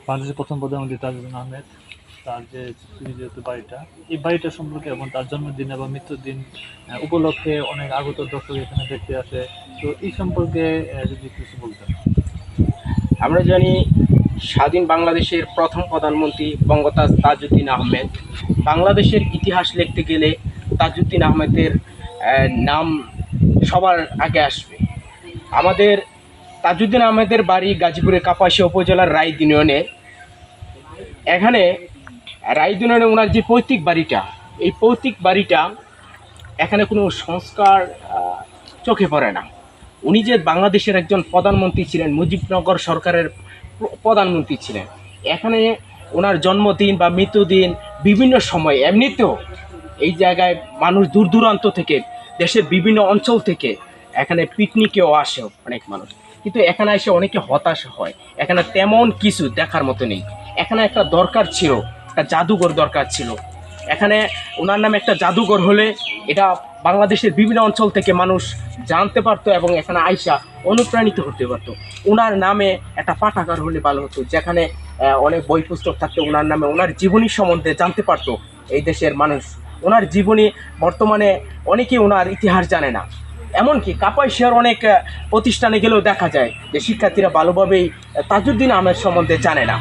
বাংলাদেশের প্রথম প্রধানমন্ত্রী তাজউদ্দিন আহমেদ, তার যে যেহেতু বাড়িটা, এই বাড়িটা সম্পর্কে এবং তার জন্মদিন এবং মৃত্যুর দিন উপলক্ষে অনেক আগত দর্শক এখানে দেখতে আসে। তো এই সম্পর্কে যদি কিছু বলতেন। আমরা জানি স্বাধীন বাংলাদেশের প্রথম প্রধানমন্ত্রী বঙ্গতাজ তাজউদ্দিন আহমেদ। বাংলাদেশের ইতিহাস লিখতে গেলে তাজউদ্দিন আহমেদের নাম সবার আগে আসবে। আমাদের তাজউদ্দিন আহমেদের বাড়ি গাজীপুরের কাপাসিয়া উপজেলার রাইদ ইউনিয়নে। এখানে রাইদ ইউনিয়নে ওনার যে পৈতৃক বাড়িটা, এই পৈতৃক বাড়িটা এখানে কোনো সংস্কার চোখে পড়ে না। উনি যে বাংলাদেশের একজন প্রধানমন্ত্রী ছিলেন, মুজিবনগর সরকারের প্রধানমন্ত্রী ছিলেন, এখানে ওনার জন্মদিন বা মৃত্যুদিন বিভিন্ন সময় এমনিতেও এই জায়গায় মানুষ দূর দূরান্ত থেকে, দেশের বিভিন্ন অঞ্চল থেকে এখানে পিকনিকেও আসে অনেক মানুষ। কিন্তু এখানে এসে অনেকে হতাশ হয়। এখানে তেমন কিছু দেখার মতো নেই। এখানে একটা দরকার ছিল, একটা জাদুঘর দরকার ছিল। এখানে ওনার নামে একটা জাদুঘর হলে এটা বাংলাদেশের বিভিন্ন অঞ্চল থেকে মানুষ জানতে পারতো এবং এখানে আইসা অনুপ্রাণিত হতে পারতো। ওনার নামে একটা পাঠাগার হলে ভালো হতো, যেখানে অনেক বই পুস্তক থাকতো ওনার নামে, ওনার জীবনী সম্বন্ধে জানতে পারতো এই দেশের মানুষ। ওনার জীবনী বর্তমানে অনেকেই ওনার ইতিহাস জানে না। এমনকি কাপাসিয়ার অনেক প্রতিষ্ঠানে গেলেও দেখা যায় যে শিক্ষার্থীরা ভালোভাবেই তাজউদ্দিন আহমেদ সম্বন্ধে জানে না।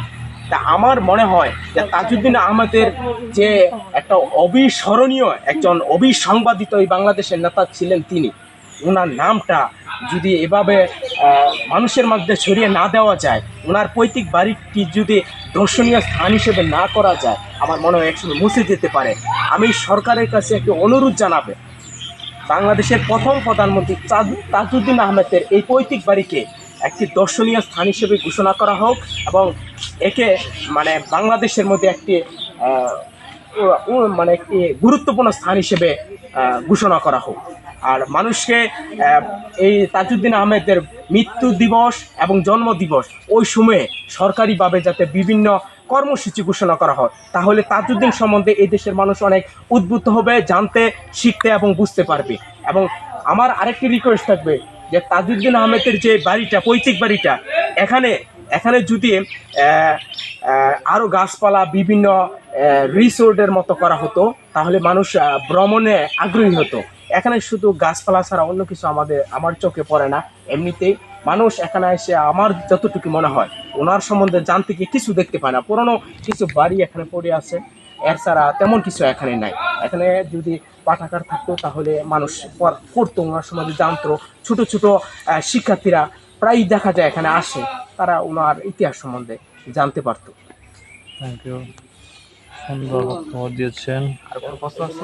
তা আমার মনে হয় যে তাজউদ্দিন আহমেদের যে একটা অবিস্মরণীয় একজন অবিসংবাদিত এই বাংলাদেশের নেতা ছিলেন তিনি, ওনার নামটা যদি এভাবে মানুষের মধ্যে ছড়িয়ে না দেওয়া যায়, ওনার পৈতৃক বাড়িটি যদি দর্শনীয় স্থান হিসেবে না করা যায়, আমার মনে হয় একসময় মুছে যেতে পারে। আমি সরকারের কাছে একটি অনুরোধ জানাবে, বাংলাদেশের প্রথম প্রধানমন্ত্রী তাজউদ্দিন আহমেদের এই পৈতৃক বাড়িকে একটি দর্শনীয় স্থান হিসেবে ঘোষণা করা হোক এবং একে বাংলাদেশের মধ্যে একটি একটি গুরুত্বপূর্ণ স্থান হিসেবে ঘোষণা করা হোক। আর মানুষকে এই তাজউদ্দিন আহমেদের মৃত্যু দিবস এবং জন্ম দিবস ওই সময়ে সরকারিভাবে যাতে বিভিন্ন কর্মসূচি ঘোষণা করা হয়, তাহলে তাজউদ্দিন সম্বন্ধে এই দেশের মানুষ অনেক উদ্বুদ্ধ হবে, জানতে, শিখতে এবং বুঝতে পারবে। এবং আমার আরেকটি রিকোয়েস্ট থাকবে যে তাজউদ্দিন আহমেদের যে বাড়িটা, পৈতৃক বাড়িটা, এখানে যদি আরও গাছপালা, বিভিন্ন রিসোর্টের মতো করা হতো, তাহলে মানুষ ভ্রমণে আগ্রহী হতো। এখানে শুধু গাছপালা ছাড়া অন্য কিছু আমার চোখে পড়ে না। এমনিতেই মানুষ এখানে এসে, আমার যতটুকু মনে হয়, ওনার সম্বন্ধে জানতে গিয়ে কিছু দেখতে পায় না। পুরনো কিছু বাড়ি এখানে পড়ে আছে, এর ছাড়া তেমন কিছু এখানে নাই। এখানে যদি পাঠাগার থাকতো তাহলে মানুষ পড়তো, ওনার সম্বন্ধে জানতো। ছোট ছোট শিক্ষার্থীরা প্রায় দেখা যায় এখানে আসে, তারা ওনার ইতিহাস সম্বন্ধে জানতে পারতো। থ্যাংক ইউ, সুন্দর বক্তব্য দিয়েছেন। আর কোনো প্রশ্ন আছে?